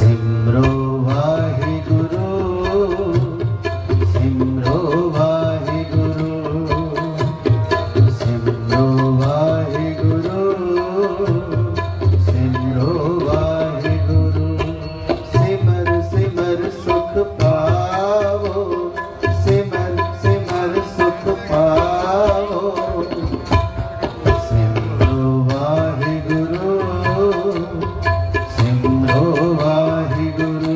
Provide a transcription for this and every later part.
सिमरो वाहिगुरु, सिमरो वाहिगुरु, सिमरो वाहिगुरु, सिमरो वाहिगुरु। सिमर सिमर सुख पावो, सिमर सिमर सुख पावो। सिमरो वाहिगुरु, सिमरो वाहिगुरु,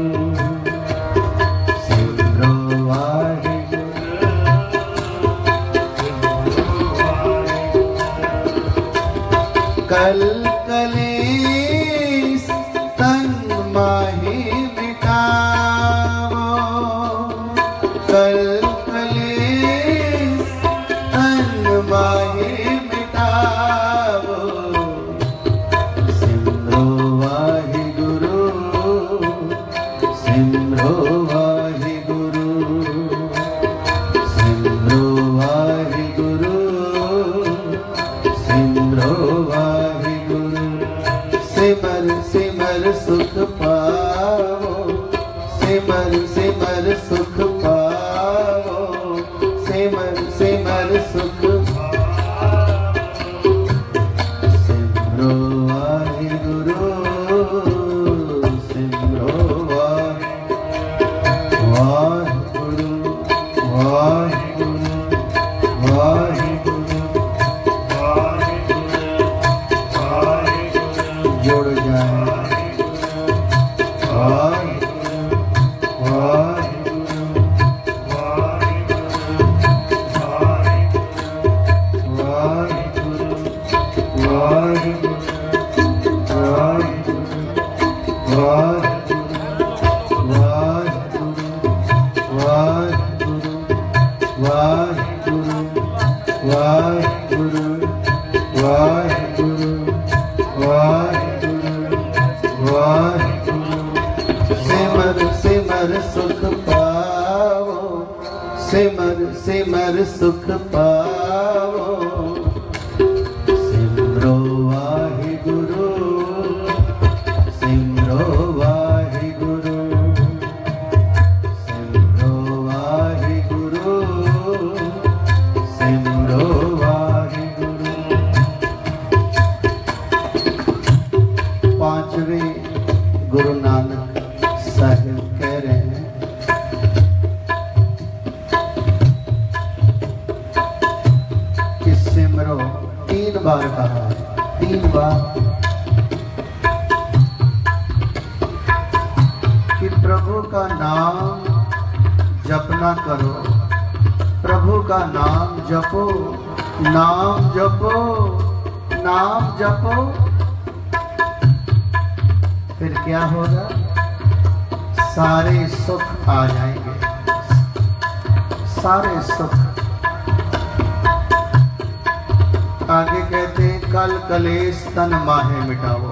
सिमरो वाहिगुरु। कल कलेस तन माही मिटावो, कल कलेस तन माही मिटावो। सिमरो वाहिगुरु, सिमरो वाहिगुरु, सिमरो वाहिगुरु, सिमरो वाहिगुरु। सिमर सिमर सुख पावो, सिमर सिमर सुख पावो, सिमर सिमर सुख पावो। सिमरो वाहिगुरु, सिमरो वाहिगुरु, वाहिगुरु, वाहिगुरु, वाहिगुरु। जुड़ जाए वाहिगुरु, वाहिगुरु, वाहिगुरु, वाहिगुरु, वाहिगुरु, वाहिगुरु, वाहिगुरु, वाहिगुरु। सिमर सिमर सुख पावो, सिमर सिमर सुख पावो। सिमरो वाहिगुरु, सिमरो वाहिगुरु, सिमरो वाहिगुरु, सिमरो वाहिगुरु। पांचवें गुरु नानक साहिब कह रहे हैं कि सिमरो, 3 बार कहा है, 3 बार कि प्रभु का नाम जपना करो, प्रभु का नाम जपो, नाम जपो, नाम जपो। फिर क्या होगा? सारे सुख आ जाएंगे, सारे सुख। आगे कहते हैं कल कलेश तन माहे मिटाओ।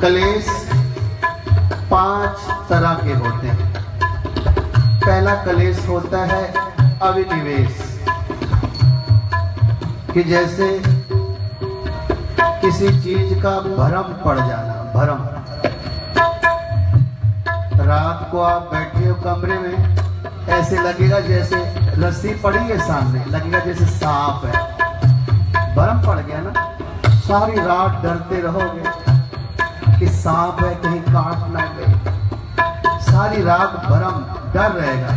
कलेश 5 तरह के होते हैं। पहला कलेश होता है अविनिवेश, कि जैसे किसी चीज का भ्रम पड़ जाना, भ्रम। रात को आप बैठे हो कमरे में, ऐसे लगेगा जैसे रस्सी पड़ी है सामने, लगेगा जैसे सांप है, भ्रम पड़ गया ना। सारी रात डरते रहोगे कि सांप है, कहीं काट ना गए, सारी रात भ्रम, डर रहेगा।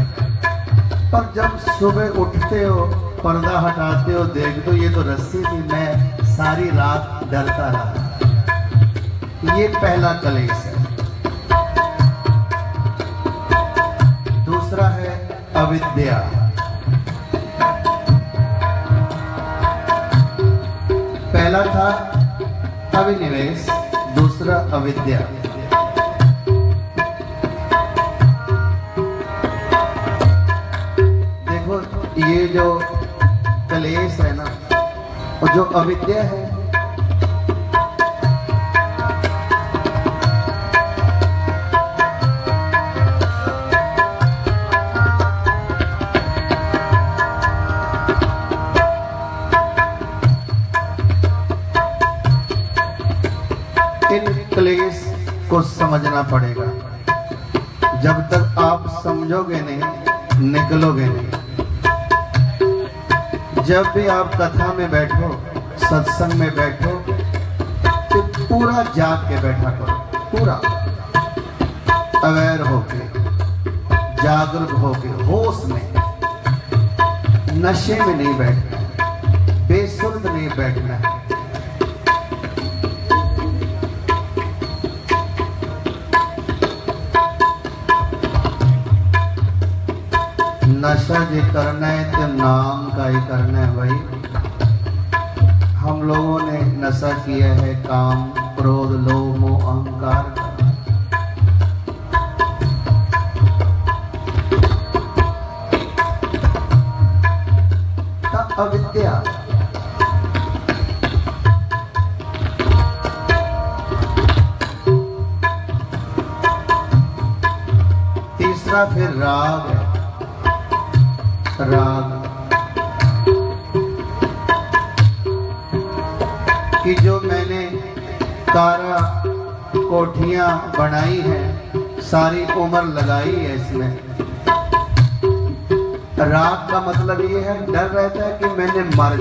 पर जब सुबह उठते हो, पर्दा हटाते हो, देख दो ये तो रस्सी थी, मैं सारी रात डरता रहा। ये पहला कलेश है। दूसरा है अविद्या। पहला था अविनिवेश, दूसरा अविद्या। देखो ये जो कलेश है ना, और जो अविद्या है, क्लेश को समझना पड़ेगा। जब तक आप समझोगे नहीं, निकलोगे नहीं। जब भी आप कथा में बैठो, सत्संग में बैठो, तो पूरा जाग के बैठा करो, पूरा अवेयर होके, जागरूक होके, होश में, नशे में नहीं बैठना, बेसुर्त नहीं बैठना है। नशा जो करना है तो नाम का ही करना है भाई। हम लोगों ने नशा किया है काम, क्रोध, लोभ, मोह, अहंकार का, अविद्या। तीसरा फिर राग है। राग कि जो मैंने कारा कोठियां बनाई हैं, सारी उम्र लगाई है इसमें। राग का मतलब ये है, डर रहता है कि मैंने मर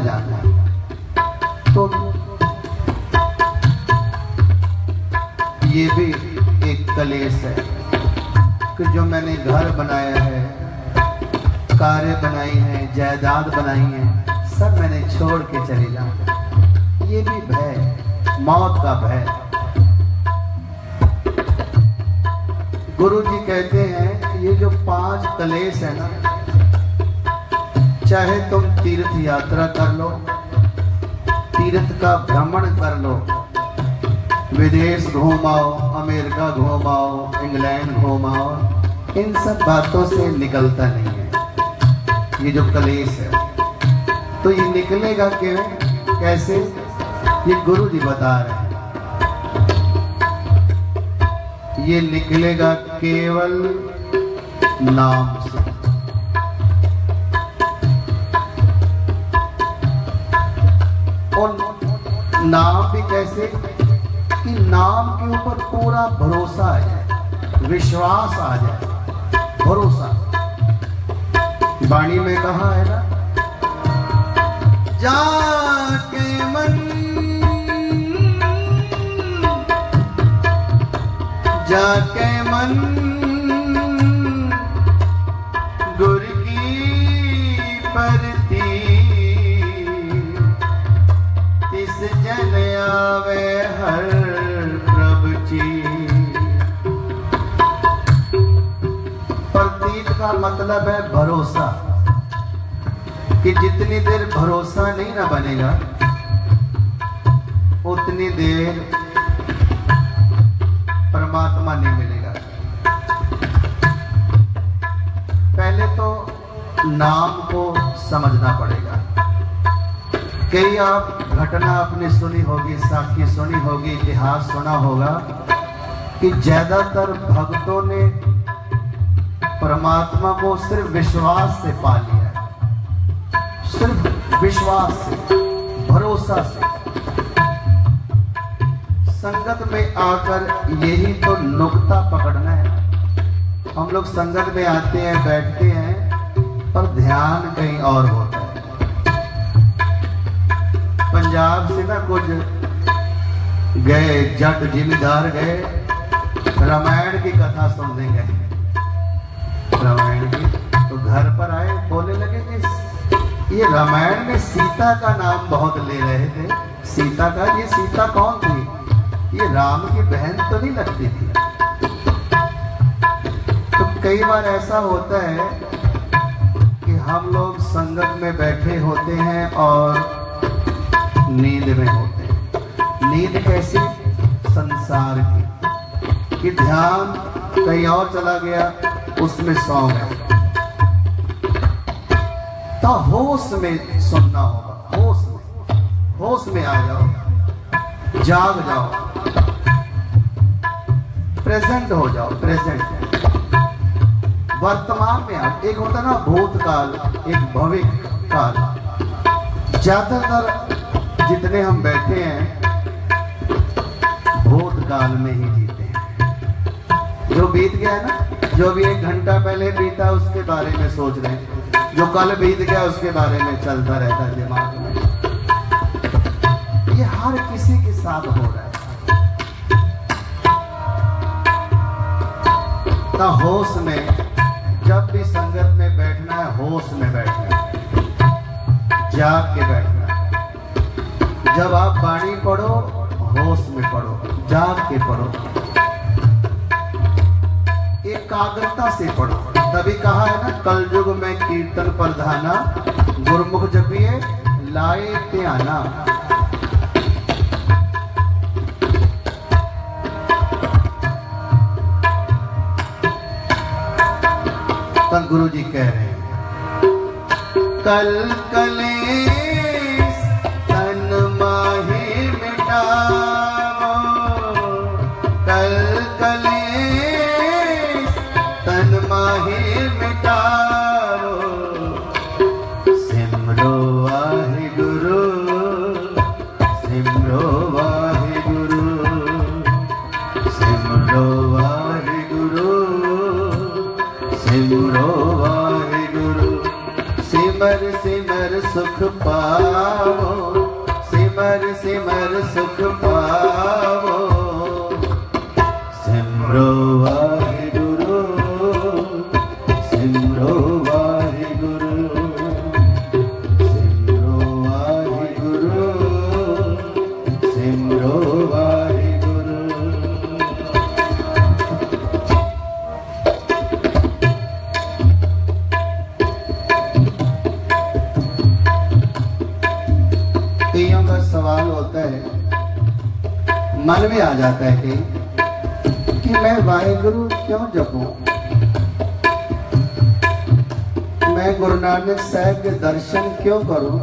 जाना। तो ये भी एक कलेश है कि जो मैंने घर बनाया है, कारें बनाई हैं, जायदाद बनाई हैं, सब मैंने छोड़ के चले जाऊं। ये भी भय, मौत का भय। गुरु जी कहते हैं ये जो 5 कलेश है ना, चाहे तुम तीर्थ यात्रा कर लो, तीर्थ का भ्रमण कर लो, विदेश घूमाओ, अमेरिका घूमाओ, इंग्लैंड घूमाओ, इन सब बातों से निकलता नहीं है ये जो कलेश है। तो ये निकलेगा क्यों, कैसे, ये गुरु जी बता रहे हैं। ये निकलेगा केवल नाम से। और नाम भी कैसे कि नाम के ऊपर पूरा भरोसा आ जाए, विश्वास आ जाए, भरोसा। वाणी में कहा है ना, जाके मन गुर की परती, तिस जन आवे हर प्रतीत का मतलब है भरोसा, कि जितनी देर भरोसा नहीं ना बनेगा, उतनी देर परमात्मा नहीं मिलेगा। पहले तो नाम को समझना पड़ेगा। कई आप घटना आपने सुनी होगी, साखी सुनी होगी, इतिहास सुना होगा कि ज्यादातर भक्तों ने परमात्मा को सिर्फ विश्वास से पा लिया है, सिर्फ विश्वास से, भरोसा से। संगत में आकर यही तो नुक्ता पकड़ना है। हम लोग संगत में आते हैं, बैठते हैं, पर ध्यान कहीं और होता है। पंजाब से ना कुछ गए, जट जिमीदार गए, रामायण की कथा सुनने गए, रामायण की। तो घर पर आए, बोलने लगे कि ये रामायण में सीता का नाम बहुत ले रहे थे। सीता का, ये सीता कौन थी? ये राम की बहन तो नहीं लगती थी। तो कई बार ऐसा होता है कि हम लोग संगत में बैठे होते हैं और नींद में होते हैं। नींद कैसी? संसार की, कि ध्यान कहीं और चला गया, उसमें सौ गए। तो होश में सुनना होगा, होश में आ जाओ, जाग जाओ, प्रेजेंट हो जाओ, प्रेजेंट, वर्तमान में आप। एक होता ना भूतकाल, एक भविष्य काल। ज्यादातर जितने हम बैठे हैं वर्तमान में ही जीते हैं। जो बीत गया ना, जो भी 1 घंटा पहले बीता उसके बारे में सोच रहे हैं, जो कल बीत गया उसके बारे में चलता रहता है दिमाग में। ये हर किसी के साथ हो रहा है। ना होश में, जब भी संगत में बैठना है होश में बैठना है, जाग के बैठना है। जब आप वाणी पढ़ो होश में पढ़ो, जाग के पढ़ो, एकाग्रता से पढ़ो। तभी कहा है ना, कल युग में कीर्तन प्रधाना, गुरमुख जपिए लाए ध्याना। तब गुरु जी कह रहे हैं, कल कलेस तन माही मिटाओ, कल कलेस तन माही मिटाओ, सिमरो वाहिगुरु, सिमरो वाहिगुरु, सिमरो वाहिगुरु, सिमरो वाहिगुरु। सिमर सिमर सुख पावो, सिमर सिमर सुख पावो, सिमरो वाहिगुरु, सिमरो वाहिगुरु, सिमरो वाहिगुरु, सिमरो वाहिगुरु। कईयों का सवाल होता है, मन में आ जाता है कि मैं वाहिगुरु क्यों जपूं, मैं गुरु नानक साहब के दर्शन क्यों करूं।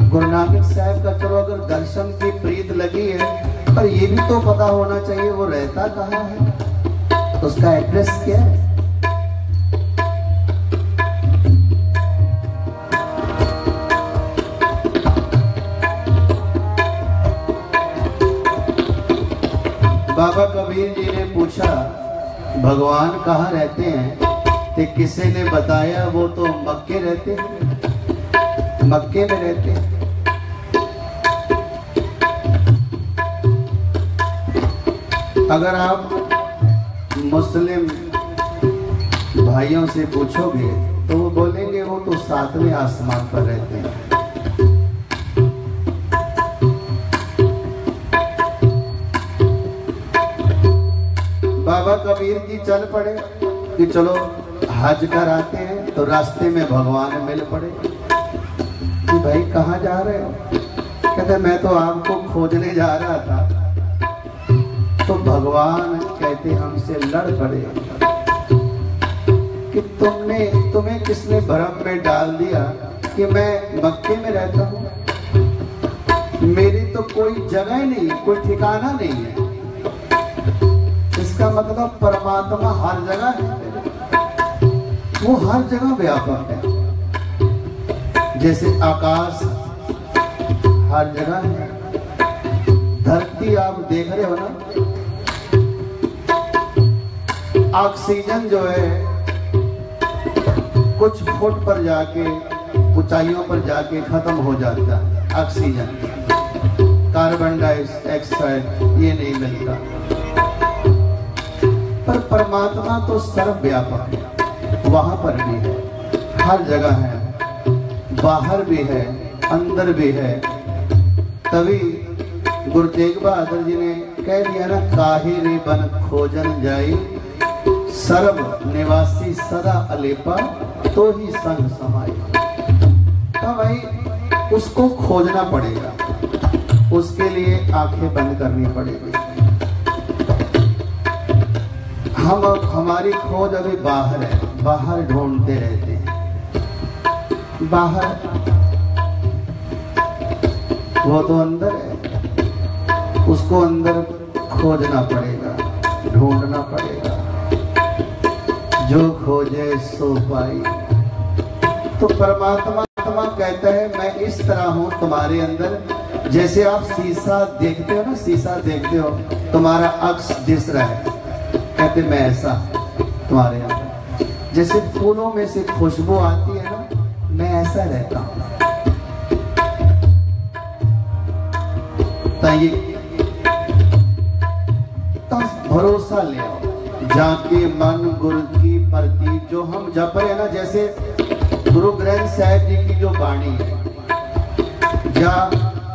गुरु नानक साहब का चलो अगर दर्शन की प्रीत लगी है, पर ये भी तो पता होना चाहिए वो रहता कहाँ है, उसका एड्रेस क्या है। बाबा कबीर जी ने पूछा भगवान कहाँ रहते हैं, तो किसी ने बताया वो तो मक्के रहते हैं, मक्के में रहते हैं। अगर आप मुस्लिम भाइयों से पूछोगे तो वो बोलेंगे वो तो 7वें आसमान पर रहते हैं। बाबा कबीर जी चल पड़े कि चलो हज कर आते हैं, तो रास्ते में भगवान मिल पड़े कि भाई कहाँ जा रहे हो। कहते मैं तो आपको खोजने जा रहा था। तो भगवान कहते हमसे लड़ पड़े कि तुम्हें किसने भ्रम में डाल दिया कि मैं मक्के में रहता हूँ। मेरी तो कोई जगह नहीं है, कोई ठिकाना नहीं है। इसका मतलब परमात्मा हर जगह है, वो हर जगह व्यापक है। जैसे आकाश हर जगह है, धरती आप देख रहे हो ना, ऑक्सीजन जो है कुछ फुट पर जाके ऊंचाइयों पर जाके खत्म हो जाता है। ऑक्सीजन, कार्बन डाइऑक्साइड ये नहीं मिलता। पर परमात्मा तो सर्वव्यापक है, वहां पर भी है, हर जगह है, बाहर भी है, अंदर भी है। तभी गुरु तेग बहादुर जी ने कह दिया ना, काहे रे बन खोजन जाई, सर्व निवासी सदा अलेपा, तो ही संग समाई। तो भाई उसको खोजना पड़ेगा, उसके लिए आंखें बंद करनी पड़ेगी। हमारी खोज अभी बाहर है, बाहर ढूंढते रहते हैं। बाहर वो तो अंदर है, उसको अंदर खोजना पड़ेगा, ढूंढना पड़ेगा। जो खोजे सो पाई। तो परमात्मा कहता है मैं इस तरह हूं तुम्हारे अंदर जैसे आप शीशा देखते हो ना, शीशा देखते हो, तुम्हारा अक्स दिस रहा है, कहते मैं ऐसा तुम्हारे यहाँ। जैसे फूलों में से खुशबू आती है ना, मैं ऐसा रहता हूँ। तो भरोसा ले आओ, जाके मन गुरु की प्रति जो हम जप रहे हैं ना, जैसे गुरु ग्रंथ साहिब जी की जो वाणी है, या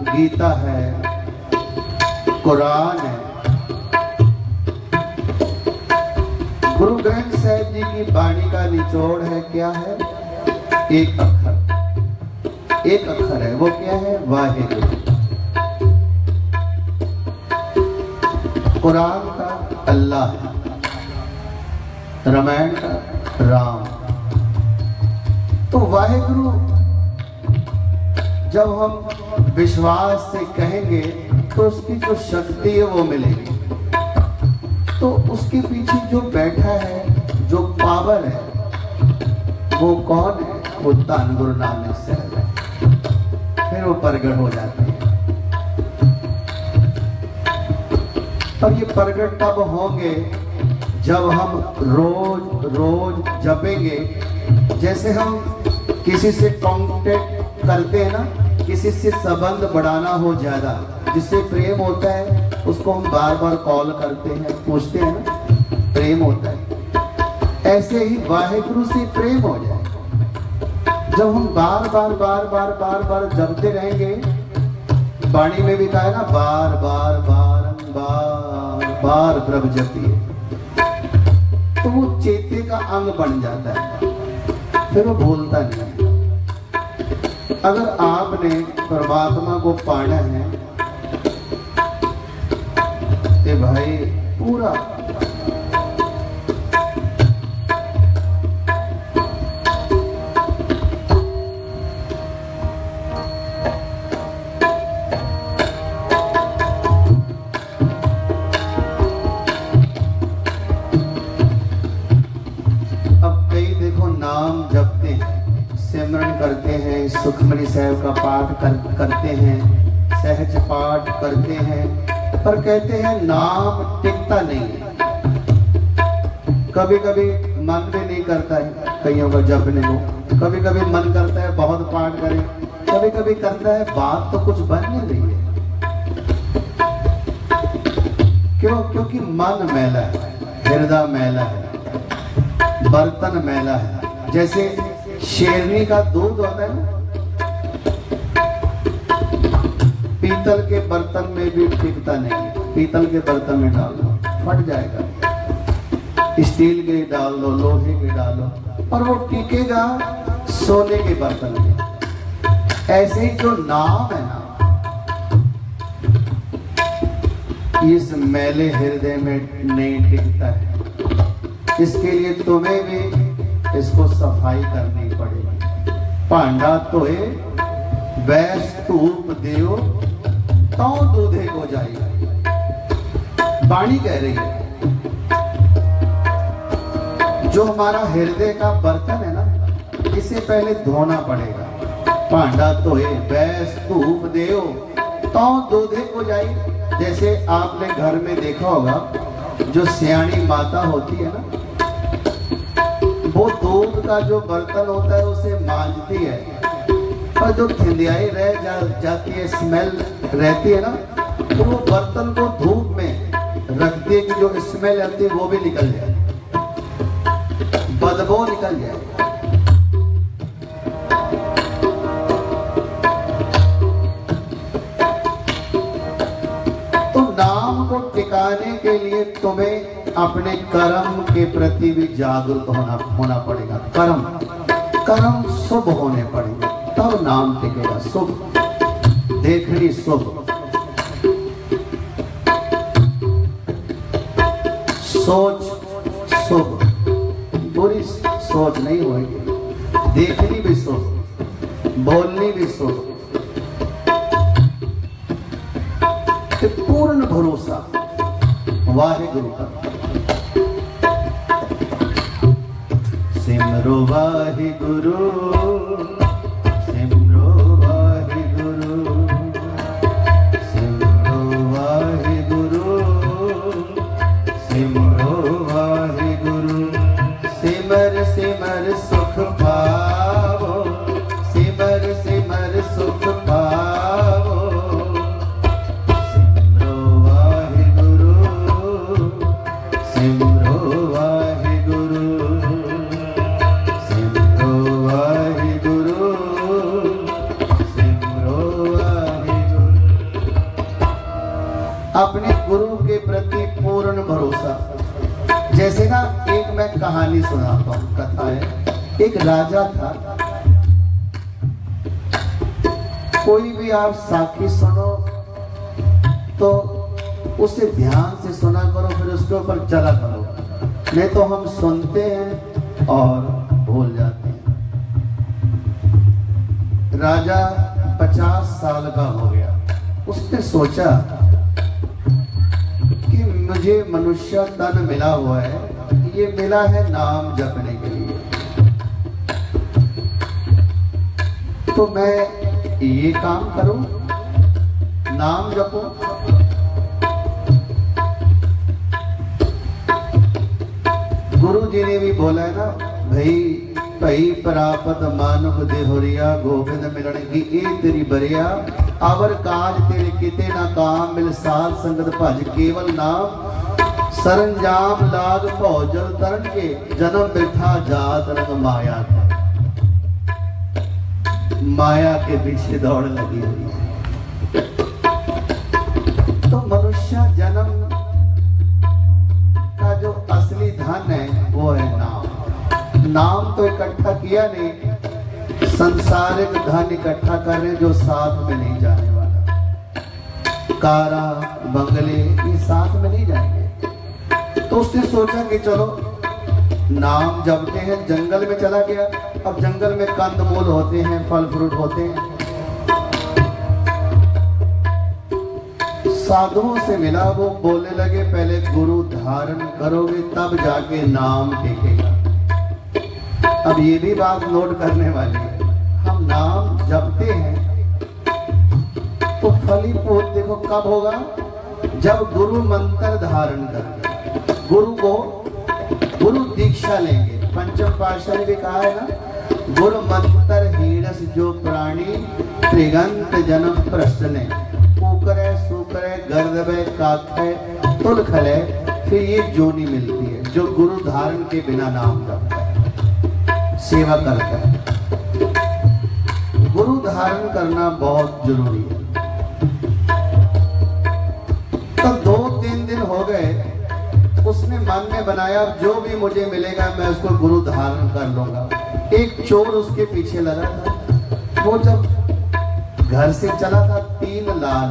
गीता है, कुरान है, गुरु ग्रंथ साहिब जी की वाणी का निचोड़ है, क्या है? एक अक्षर, एक अक्षर है, वो क्या है? वाहिगुरु। कुरान का अल्लाह है, रामायण का राम। तो वाहिगुरु जब हम विश्वास से कहेंगे तो उसकी जो शक्ति है वो मिलेगी। तो उसके पीछे जो बैठा है, जो पावर है, वो कौन है? वो धन गुरु नानक साहब है। फिर वो प्रगट हो जाते हैं। और ये प्रगट तब होंगे जब हम रोज रोज जपेंगे। जैसे हम किसी से कांटेक्ट करते हैं ना, किसी से संबंध बढ़ाना हो ज्यादा, जिससे प्रेम होता है, उसको हम बार बार कॉल करते हैं, पूछते हैं ना, प्रेम होता है। ऐसे ही वाहिगुरु से प्रेम हो जाए। जब हम बार बार बार बार बार बार जपते रहेंगे, वाणी में भी कहा है ना, बार बार बारंबार बार प्रभु जपिए, तो वो चेते का अंग बन जाता है, फिर वो भूलता नहीं। अगर आपने परमात्मा को पाना है तो भाई पूरा सुखमनी साहब का पाठ करते हैं, सहज पाठ करते हैं, पर कहते हैं नाम टिकता नहीं है। कभी कभी मन भी नहीं करता है कईयों का जपने को, कभी कभी मन करता है बहुत पाठ करें, कभी कभी करता है बात तो कुछ बन नहीं रही है। क्यों? क्योंकि मन मैला है, हृदय मैला है, बर्तन मैला है। जैसे शेरनी का दूध होता है ना, पीतल के बर्तन में भी टिकता नहीं। पीतल के बर्तन में डाल दो फट जाएगा, स्टील के डाल दो, लोहे के डालो, और वो टिकेगा सोने के बर्तन में। ऐसे ही जो नाम है ना, इस मैले हृदय में नहीं टिकता है। इसके लिए तुम्हें भी इसको सफाई करनी पड़ेगी। भांडा तोए वैस धूप देओ तो दूधे को जाएगा। वाणी कह रही है, जो हमारा हृदय का बर्तन है ना, इसे पहले धोना पड़ेगा। भांडा धोए वैस धूप देओ तो दूधे को जाए। जैसे आपने घर में देखा होगा, जो सियाणी माता होती है ना, वो दूध का जो बर्तन होता है उसे मांजती है, और जो थिंदियाई रह जाती है, स्मेल रहती है ना, तो वो बर्तन को धूप में रखती है कि जो स्मेल आती है वो भी निकल जाए, बदबू निकल जाए। तो नाम को टिकाने के लिए तुम्हें अपने कर्म के प्रति भी जागरूक होना पड़ेगा। कर्म शुभ होने पड़ेंगे, तब नाम टिकेगा। शुभ देखनी, शुभ सोच, शुभ बुरी सोच नहीं होगी। देखनी भी शुभ, बोलनी भी शुभ। पूर्ण भरोसा वाहिगुरु का। सिमरो वाहिगुरु, सिमरो वाहिगुरु, अपने गुरु के प्रति पूर्ण भरोसा। जैसे ना एक मैं कहानी सुनाता हूँ, कथा है। एक राजा था, कोई भी आप साखी सुनो तो उसे ध्यान से सुना करो, फिर उसके ऊपर चला करो, नहीं तो हम सुनते हैं और भूल जाते हैं। राजा 50 साल का हो गया। उसने सोचा कि मुझे मनुष्य तन मिला हुआ है, ये मिला है नाम जपने के लिए, तो मैं ये काम करूं, नाम जपो। गुरु जी ने भी बोला है ना, भाई भई प्रापत मानुख देहोरिया, गोविंद मिलन की ए तेरी बरिया, अवर काज तेरे किते ना काम, मिल साध संगत भज केवल नाम, सरंजाम लाग भौजल तरन के, जन्म बिरथा जात रंग माया का। माया के पीछे दौड़ लगी हुई है। तो मनुष्य जन्म का जो असली धन है वो है नाम। नाम तो इकट्ठा किया नहीं, संसारिक धन इकट्ठा कर रहे जो साथ में नहीं जाने वाला। कारा बंगले ये साथ में नहीं जाएंगे। तो उसने सोचा कि चलो नाम जपते हैं। जंगल में चला गया। अब जंगल में कंदमूल होते हैं, फल फ्रूट होते हैं। साधुओं से मिला, वो बोलने लगे पहले गुरु धारण करोगे तब जाके नाम टेकेगा। अब ये भी बात नोट करने वाली है, हम नाम जपते हैं तो फलीभूत देखो कब होगा, जब गुरु मंत्र धारण करेंगे, गुरु दीक्षा लेंगे। पंचम पातशाह ने भी कहा है ना, गुरु मंत्र हीणस जो प्राणी, त्रिगंत जन्म प्रश्न, कुकरे सुकरे गर्दबे काखे तुल खले, फिर ये जोनी मिलती है जो गुरु धारण के बिना नाम जपता है, सेवा करता है। गुरु धारण करना बहुत जरूरी है। तो 2-3 दिन हो गए, उसने मन में बनाया जो भी मुझे मिलेगा मैं उसको गुरु धारण कर लूंगा। एक चोर उसके पीछे लगा था। वो जब घर से चला था, 3 लाल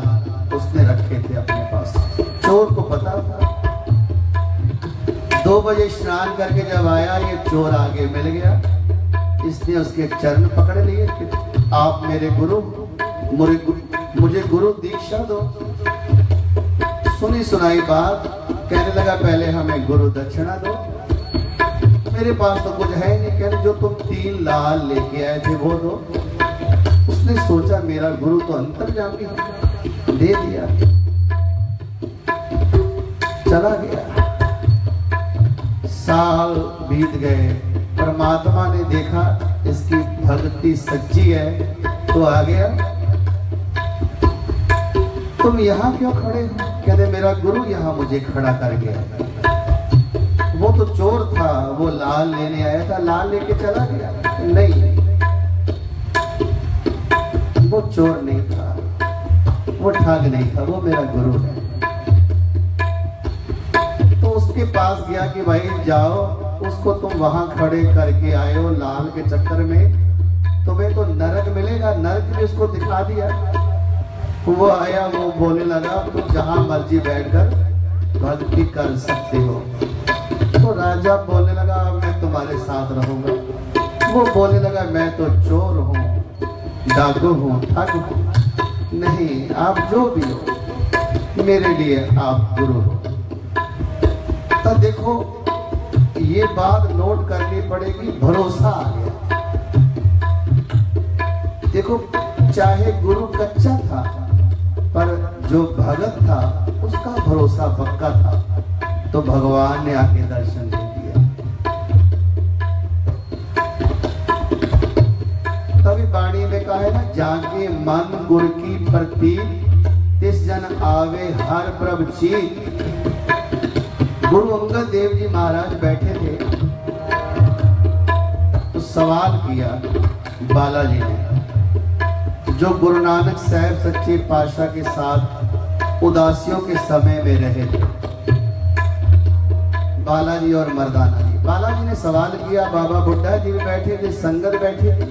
उसने रखे थे अपने पास। चोर को पता था। 2 बजे स्नान करके जब आया, ये चोर आगे मिल गया। इसने उसके चरण पकड़ लिए कि आप मेरे गुरु, मुझे गुरु दीक्षा दो। सुनी सुनाई बात, कहने लगा पहले हमें गुरु दक्षिणा दो। मेरे पास तो कुछ है नहीं। कहने जो तुम 3 लाल लेके आए थे वो दो। उसने सोचा मेरा गुरु तो अंतर्यामी है, दे दिया, चला गया। साल बीत गए, परमात्मा ने देखा इसकी भक्ति सच्ची है तो आ गया। तुम यहाँ क्यों खड़े हो? कहते मेरा गुरु यहाँ मुझे खड़ा कर गया। वो तो चोर था, वो लाल लेने आया था, लाल लेके चला गया। नहीं, वो चोर नहीं था, वो ठग नहीं था, वो मेरा गुरु है। तो उसके पास गया कि भाई जाओ, उसको तुम वहां खड़े करके आए हो लाल के चक्कर में, तुम्हें तो नरक मिलेगा। नरक भी उसको दिखा दिया। वो आया, वो बोलने लगा तुम जहां मर्जी बैठकर भक्ति कर सकते हो। तो राजा बोलने लगा मैं तुम्हारे साथ रहूंगा। वो बोलने लगा मैं तो चोर हूँ, डाकू हूँ, ठग हूँ। नहीं, आप जो भी हो मेरे लिए आप गुरु हो। तो देखो ये बात नोट करनी पड़ेगी, भरोसा आ गया। देखो चाहे गुरु कच्चा था पर जो भगत था उसका भरोसा पक्का था, तो भगवान ने आके दर्शन दे दिया। तभी वाणी में कहा है ना, जाके मन गुर की प्रतीक, तिस जन आवे हर प्रभ चीत। गुरु अंगद देव जी महाराज बैठे थे तो सवाल किया बालाजी ने, जो गुरु नानक साहब सच्चे पातशाह के साथ उदासियों के समय में रहे थे, बालाजी और मर्दाना जी। बालाजी ने सवाल किया, बाबा बुड्ढा जी भी बैठे थे, संगत बैठी थी।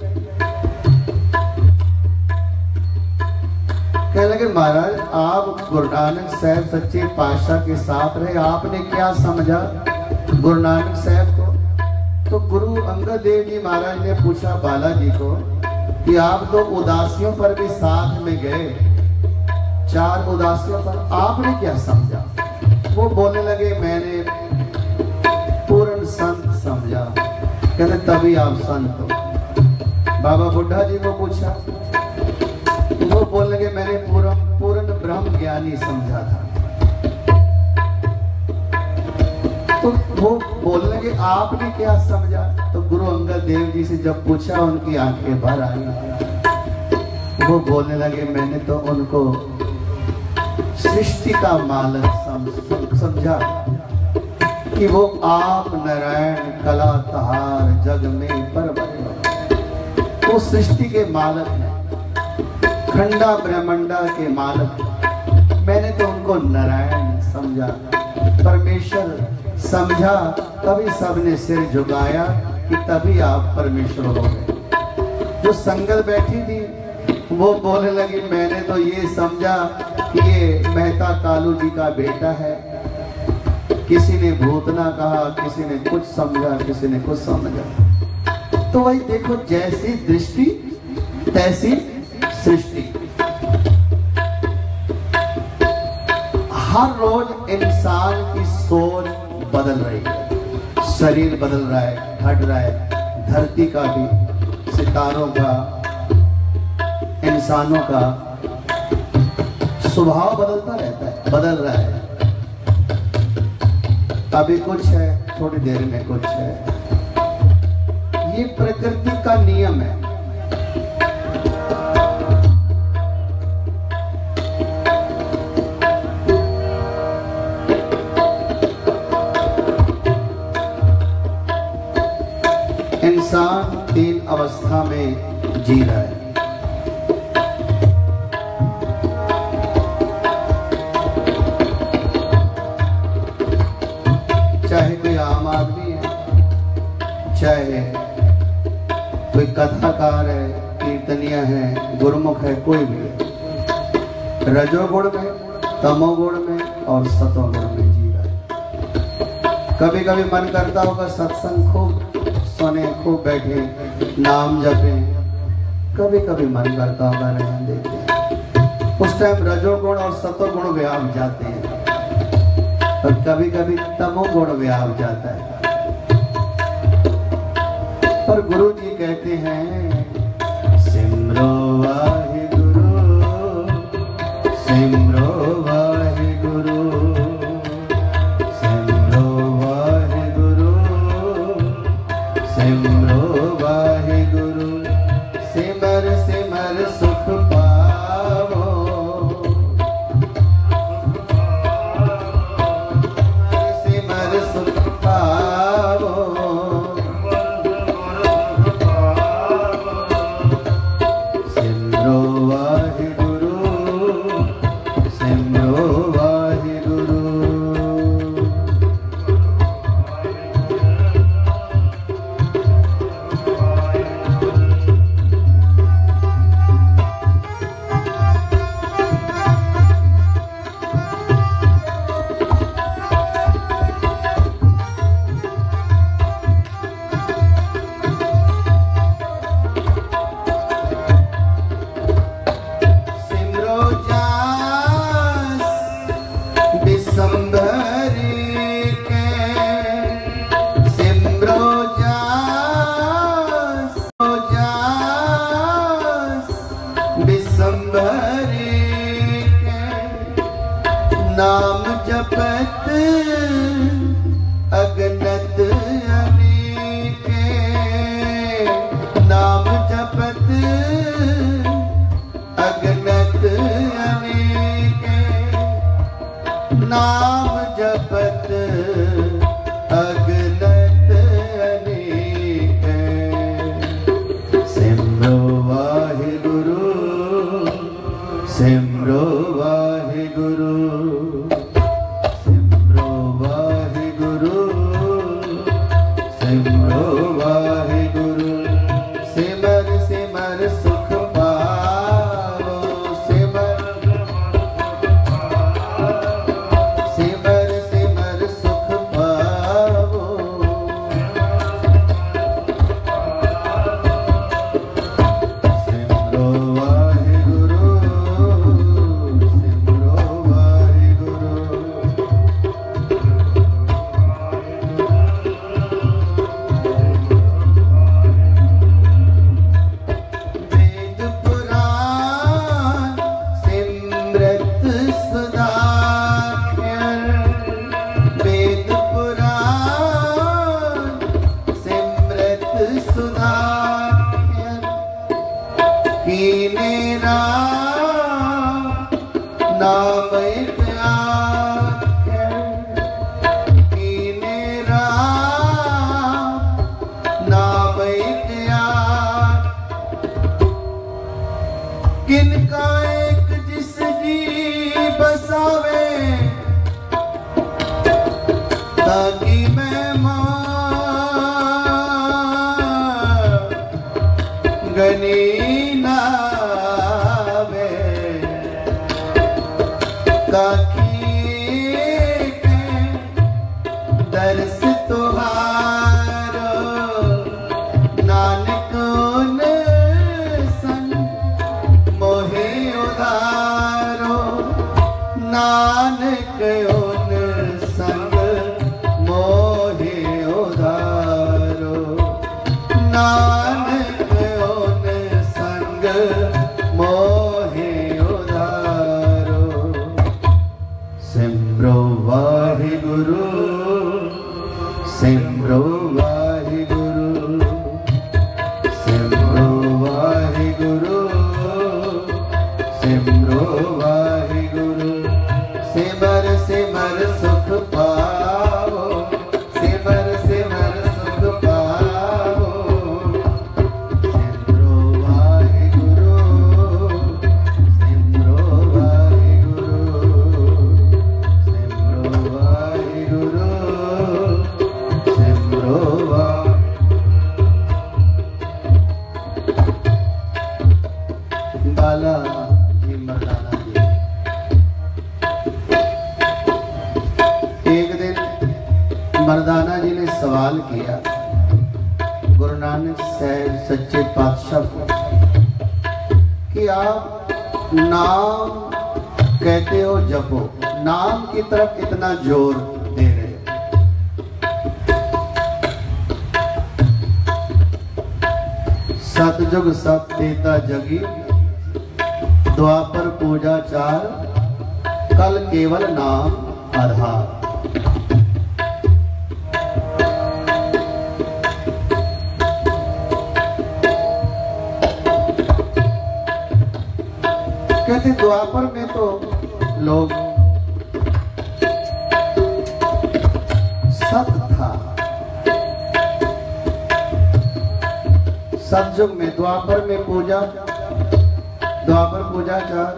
कहने लगे महाराज आप गुरु नानक साहब सच्चे पातशाह के साथ रहे, आपने क्या समझा गुरु नानक साहब को? तो गुरु अंगद देव जी महाराज ने पूछा बालाजी को कि आप तो उदासियों पर भी साथ में गए, 4 उदासियों पर, आपने क्या समझा? वो बोलने लगे मैंने पूर्ण संत समझा। कहते तभी आप संत हो। बाबा बुड्ढा जी को पूछा, वो बोलने लगे मैंने पूर्ण ब्रह्म ज्ञानी समझा था। तो वो बोलने लगे आपने क्या समझा? तो गुरु अंगद देव जी से जब पूछा उनकी आंखें भर आई। वो बोलने लगे मैंने तो उनको सृष्टि का मालिक समझा कि वो आप नारायण कलाधार जग में परवर, वो सृष्टि के मालिक हैं, खंडा ब्रह्मंडा के मालिक। मैंने तो उनको नारायण समझा, परमेश्वर समझा, तभी सबने सिर झुकाया कि तभी आप परमेश्वर हो गए। जो संगत बैठी थी वो बोलने लगी मैंने तो ये समझा कि ये मेहता कालू जी का बेटा है। किसी ने भूतना कहा, किसी ने कुछ समझा, किसी ने कुछ समझा। तो वही देखो, जैसी दृष्टि तैसी सृष्टि। हर रोज इंसान की सोच बदल रही है, शरीर बदल रहा है, घट रहा है, धरती का भी, सितारों का, इंसानों का स्वभाव बदलता रहता है, बदल रहा है। अभी कुछ है, थोड़ी देर में कुछ है। ये प्रकृति का नियम है। इंसान 3 अवस्था में जी रहा है। चाहे कोई आम आदमी है, चाहे कोई कथाकार है, कीर्तनिया है, गुरुमुख है, कोई भी है। रजोगुण में, तमोगुण में और सतोगुण में जी रहा है। कभी कभी मन करता होगा सत्संग खूब सुने, खूब बैठे, नाम जपे। कभी कभी मन करता होगा रहने देते। उस टाइम रजोगुण और सतोगुण व्याप जाते हैं और कभी कभी तमोगुण व्याप जाता है। पर गुरु जी कहते हैं सिमरो वाहे गुरु, सिमरो वाहे गुरु, सिमरो वाहे गुरु, सिमरो वाहे गुरु। सिमर सिमर सुख पावो, सिमर सुख पावो, सिमरो वाहे गुरु, सिमरो वाहे गुरु। नाम जपत अगनत अनेके, नाम जपत अगनत अनेके, नाम जपत अगनत अनेके। सिमरो वाहे गुरु, सिमरो सिमरो वाहिगुरु, सिमरो वाहिगुरु, सिमरो वाहिगुरु, सिमर सिमर सुख पावो, सिमर सिमर सिमर सुख पावो, सिमरो वाहिगुरु, सिमरो वाहिगुरु। वेद पुराण सिमरत सुधाकर, वेद पुराण सिमरत सुधाकर, कीने राम नाम प्यार, कीने राम नाम प्यार, किनका एक जिस जी बसावे, ताकि मैं गनी नावे, ताकि दर्श तुहारो, नानक उन संग मोहे उधारो, नानक उन संग मोहे उधारो, नानक उन संग मोहे उधारो। सिमरो वाहिगुरु, सिमरो वाहिगुरु, सिमरो वाहिगुरु, सिमरो वाहिगुरु, सिमर सिमर सुख पावो, सिमर सिमर सुख पावो, सिमरो वाहिगुरु, सिमरो वाहिगुरु, सिमरो वाहिगुरु, सिमरो बाला जी मर्दाना जी। एक दिन मर्दाना जी ने सवाल किया गुरु नानक साहब सच्चे पातशाह को कि आप नाम कहते हो जपो, नाम की तरफ इतना जोर दे रहे हो, सतयुग सब तेता जगी, द्वापर पूजा चार, कल केवल नाम आधार। कहते द्वापर में तो लोग सत था, सतयुग में द्वापर में पूजा, द्वापर पूजा चार,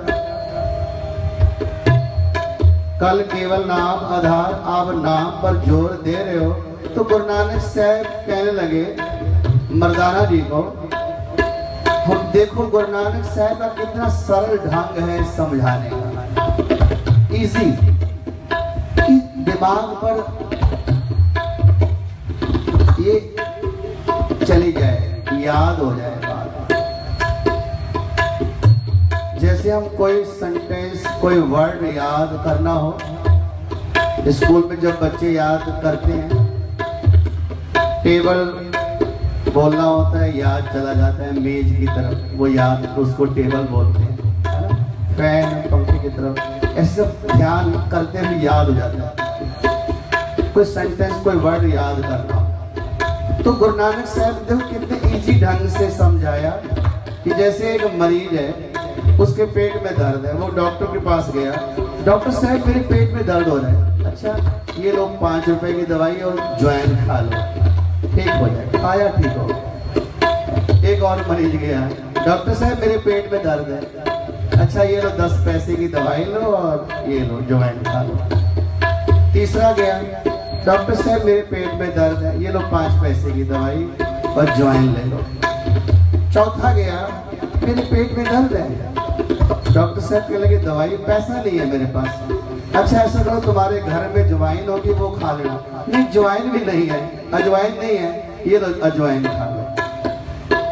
कल केवल नाम आधार। आप नाम पर जोर दे रहे हो। तो गुरु नानक साहब कहने लगे मर्दाना जी को, हम देखो गुरु नानक साहब का कितना सरल ढंग है समझाने का, इजी, कि दिमाग पर ये चली जाए, याद हो जाए बात। जैसे हम कोई सेंटेंस, कोई वर्ड याद करना हो, स्कूल में जब बच्चे याद करते हैं, टेबल बोलना होता है, याद चला जाता है मेज की तरफ, वो याद, उसको टेबल बोलते हैं, फैन पंखे की तरफ, ऐसे सब ध्यान करते हुए याद हो जाता है। कोई सेंटेंस, कोई वर्ड याद करना हो तो गुरु नानक साहब देखो कितने इजी ढंग से समझाया कि जैसे एक मरीज है, उसके पेट में दर्द है, वो डॉक्टर के पास गया, डॉक्टर साहब मेरे पेट में दर्द हो रहा है, अच्छा ये लो 5 रुपए की दवाई और ज्वाइन खा लो, ठीक हो जाए, खाया ठीक हो। एक और मरीज गया, डॉक्टर साहब मेरे पेट में दर्द है, अच्छा ये लो 10 पैसे की दवाई लो और ये लो ज्वाइन खा लो। तीसरा गया, डॉक्टर साहब मेरे पेट में दर्द है, ये लो 5 पैसे की दवाई और ज्वाइन ले लो। चौथा गया, मेरे पेट में दर्द है, डॉक्टर साहब कहने लगे दवाई, पैसा नहीं है मेरे पास। अच्छा ऐसा करो तुम्हारे घर में ज्वाइन होगी वो खा लेना। नहीं ज्वाइन भी नहीं है, अजवाइन नहीं है, ये लो अजवाइन खा लो।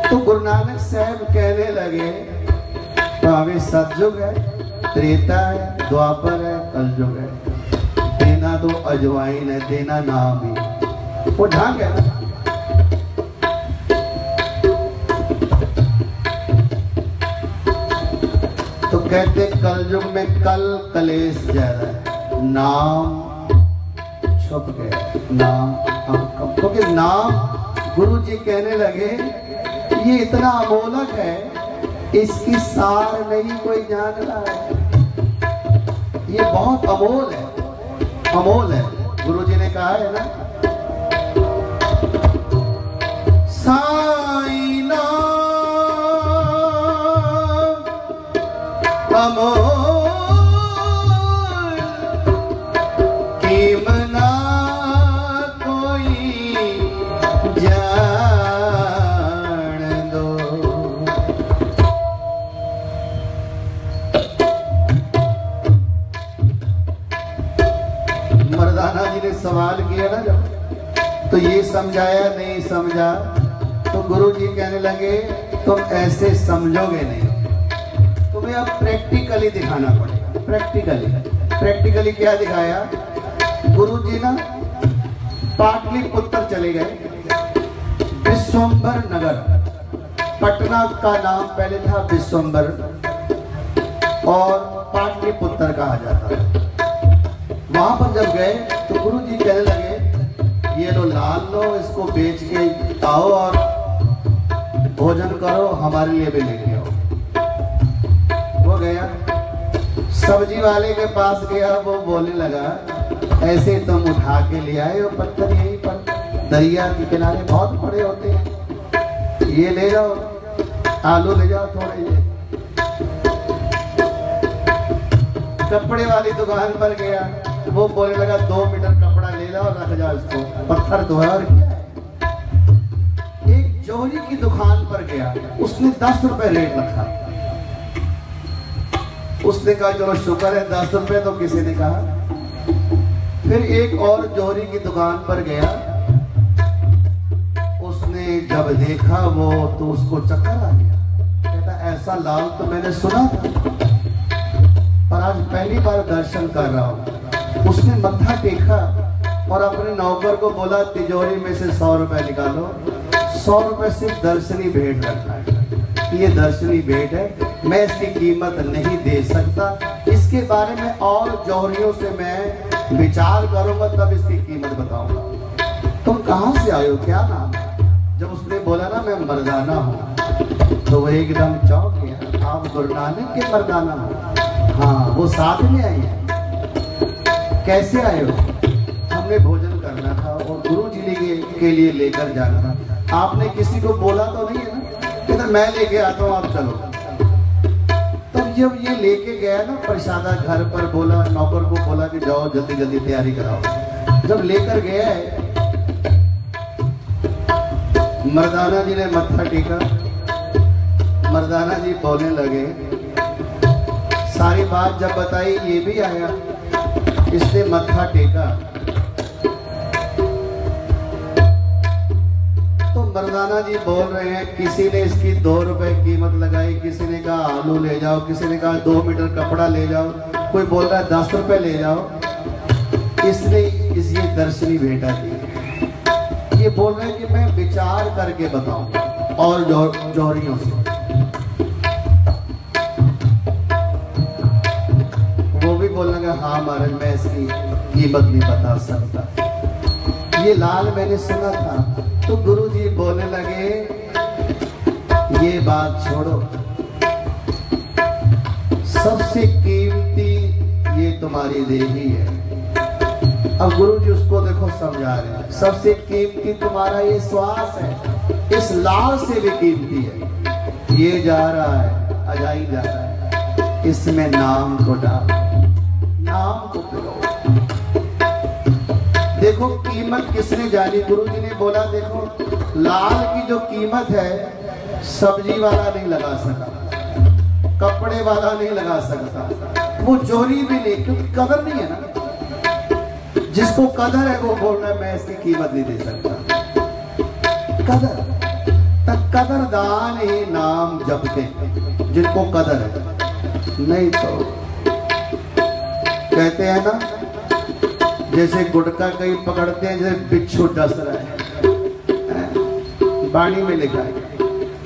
तो गुरु नानक साहब कहने लगे भावे सतयुग है, त्रेता है, द्वापर है, कलयुग है, देना तो अजवाइन है, देना नाम ही। वो ढंग है ना। तो कहते कलयुग में कल कलेश ज्यादा है, नाम छुप गए, नाम अब क्योंकि नाम गुरु जी कहने लगे ये इतना अमोलक है, इसकी सार नहीं कोई जान रहा है, ये बहुत अमोल है, अमोल है। गुरु जी ने कहा है ना, साई नाम अमोल कीमना कोई जान दो। मर्दाना जी ने सवाल किया ना जब, तो ये समझाया नहीं समझा, तो गुरु जी कहने लगे तुम ऐसे समझोगे नहीं, तुम्हें अब प्रैक्टिकली दिखाना पड़ेगा। प्रैक्टिकली क्या दिखाया? गुरु जी ना पाटलिपुत्र चले गए, विश्वंभर नगर, पटना का नाम पहले था विश्वंभर और पाटलिपुत्र कहा जाता है। वहां पर जब गए तो गुरु जी कहने लगे ये लो लाल लो, इसको बेच के आओ और भोजन करो, हमारे लिए भी लेके आओ। वो गया, सब्जी वाले के पास गया, वो बोलने लगा ऐसे तुम उठा के ले आए हो पत्थर, यहीं पर दरिया के किनारे बहुत बड़े होते हैं, ये ले जाओ, आलू ले जाओ थोड़े ये। कपड़े वाली दुकान पर गया, वो बोलने लगा 2 मीटर कपड़ा ले जाओ, रख जाओ इसको, पत्थर तो है और क्या है। एक जोहरी की दुकान पर गया, उसने 10 रुपए रेट रखा, उसने कहा चलो शुक्र है 10 रुपए तो किसी ने कहा। फिर एक और जोहरी की दुकान पर गया, उसने जब देखा वो तो उसको चक्कर आ गया, कहता ऐसा लाल तो मैंने सुना था पर आज पहली बार दर्शन कर रहा हूं। उसने मत्था टेका और अपने नौकर को बोला तिजोरी में से 100 रुपए निकालो, 100 रुपए सिर्फ दर्शनी भेंट रखा है, ये दर्शनी भेंट है, मैं इसकी कीमत नहीं दे सकता, इसके बारे में और जौहरियों से मैं विचार करूंगा तब इसकी कीमत बताऊंगा। तुम कहां से आए हो, क्या नाम है? जब उसने बोला ना मैं मर्दाना हूं, तो वो एकदम चौंक गया, आप गुरु नानक के मर्दाना हो? हाँ, वो साथ में आई है। कैसे आए हो? हमने भोजन करना था और गुरु जी के लिए लेकर जाना था, आपने किसी को बोला तो नहीं है ना? कहता मैं लेके आता हूँ, आप चलो। तब जब ये लेके गया ना प्रसादा घर पर, बोला नौकर को बोला कि जाओ जल्दी जल्दी तैयारी कराओ। जब लेकर गया है, मर्दाना जी ने मत्था टेका, मर्दाना जी बोलने लगे, सारी बात जब बताई ये भी आया, इसने मत्था टेका। तो मर्दाना जी बोल रहे हैं, किसी ने इसकी 2 रुपए कीमत लगाई, किसी ने कहा आलू ले जाओ, किसी ने कहा 2 मीटर कपड़ा ले जाओ, कोई बोल रहा है 10 रुपए ले जाओ। इसने इस ये दर्शनी भेंटा दी, ये बोल रहे हैं कि मैं विचार करके बताऊंगा और जौहरियों से। वो भी बोलने लगा हाँ महाराज मैं इसकी कीमत नहीं बता सकता, ये लाल मैंने सुना था। तो गुरु जी बोलने लगे ये बात छोड़ो, सबसे कीमती ये तुम्हारी देही है। अब गुरु जी उसको देखो समझा रहे हैं, सबसे कीमती तुम्हारा ये श्वास है, इस लाल से भी कीमती है। ये जा रहा है, अजाई जा रहा है, इसमें नाम को डाल, नाम को पिलो। देखो कीमत किसने जानी? गुरु जी ने बोला देखो लाल की जो कीमत है सब्जी वाला नहीं लगा सका, कपड़े वाला नहीं लगा सकता, वो चोरी भी नहीं, क्योंकि कदर नहीं है ना। जिसको कदर है वो बोल रहा है मैं इसकी कीमत नहीं दे सकता। कदर तक कदरदान ही नाम जपते जिनको कदर है, नहीं तो कहते हैं ना जैसे गुटका कहीं पकड़ते हैं जैसे बिच्छू डस रहा है। बाणी में लिखा है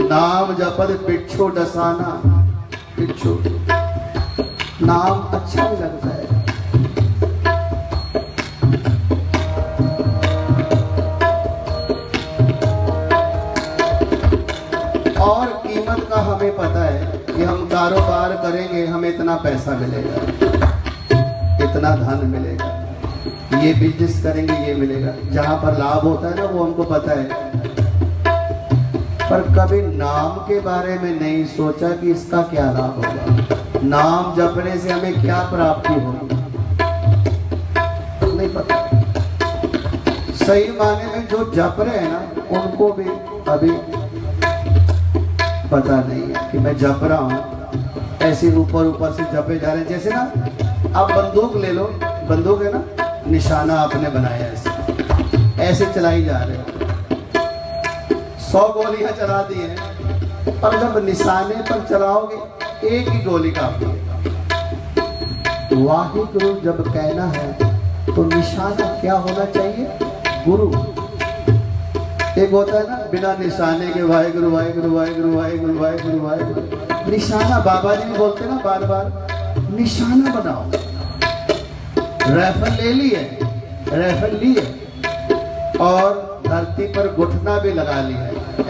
नाम जपद बिच्छू डसाना। बिच्छू नाम अच्छा भी लगता है। और कीमत का हमें पता है कि हम कारोबार करेंगे हमें इतना पैसा मिलेगा, इतना धन मिलेगा, ये बिजनेस करेंगे ये मिलेगा। जहां पर लाभ होता है ना वो हमको पता है, पर कभी नाम के बारे में नहीं सोचा कि इसका क्या लाभ होगा, नाम जपने से हमें क्या प्राप्ति होगी, नहीं पता। सही माने में जो जप रहे हैं ना उनको भी अभी पता नहीं है कि मैं जप रहा हूं। ऐसे ऊपर ऊपर से जपे जा रहे हैं। जैसे ना आप बंदूक ले लो, बंदूक है ना, निशाना आपने बनाया ऐसे चलाई जा रहे हो, 100 गोलियां चला दी हैं, और जब निशाने पर चलाओगे एक ही गोली काफी है। वाहिगुरु जब कहना है तो निशाना क्या होना चाहिए? गुरु। एक होता है ना बिना निशाने के वाहिगुरु वाहिगुरु वाहिगुरु वाहिगुरु वाहिगुरु वाहिगुरु। निशाना बाबा जी भी बोलते ना बार बार, निशाना बनाओ। राइफल ले लिए, राइफल लिए और धरती पर घुटना भी लगा लिया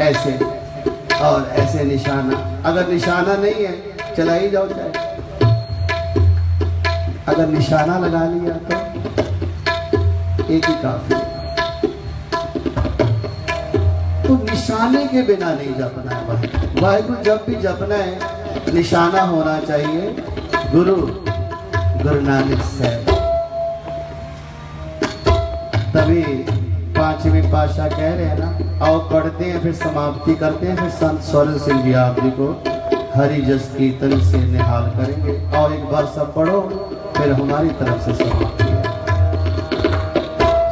ऐसे, और ऐसे निशाना। अगर निशाना नहीं है चलाई जाओ चाहे, अगर निशाना लगा लिया तो एक ही काफी है। तो निशाने के बिना नहीं जपना है। वाहिगुरु जब भी जपना है निशाना होना चाहिए गुरु नानक साहब। तभी 5वें पातशाह कह रहे हैं ना, आओ पढ़ते हैं फिर समाप्ति करते हैं, फिर संत स्वर्ण सिंह जी आप जी को हरि जस कीर्तन से निहाल करेंगे। और एक बार सब पढ़ो फिर हमारी तरफ से समाप्ति है।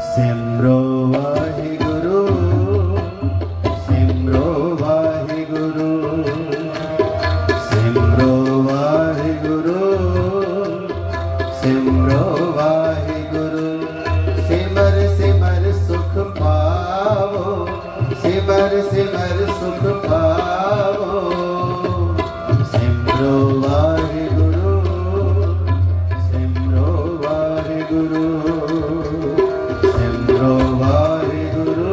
सिमरो वाहिगुरु, सिमरो वाहिगुरु, सिमरो वाहिगुरु, सिमरो वाहिगुरु। सिमर सिमर सुख पावो, सिमर सिमर सुख पावो। सिमरो वाहिगुरु, सिमरो वाहिगुरु, सिमरो वाहिगुरु।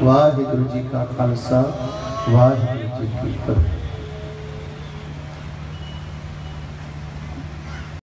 वाहिगुरु जी का खालसा, वाहिगुरु जी की फतेह।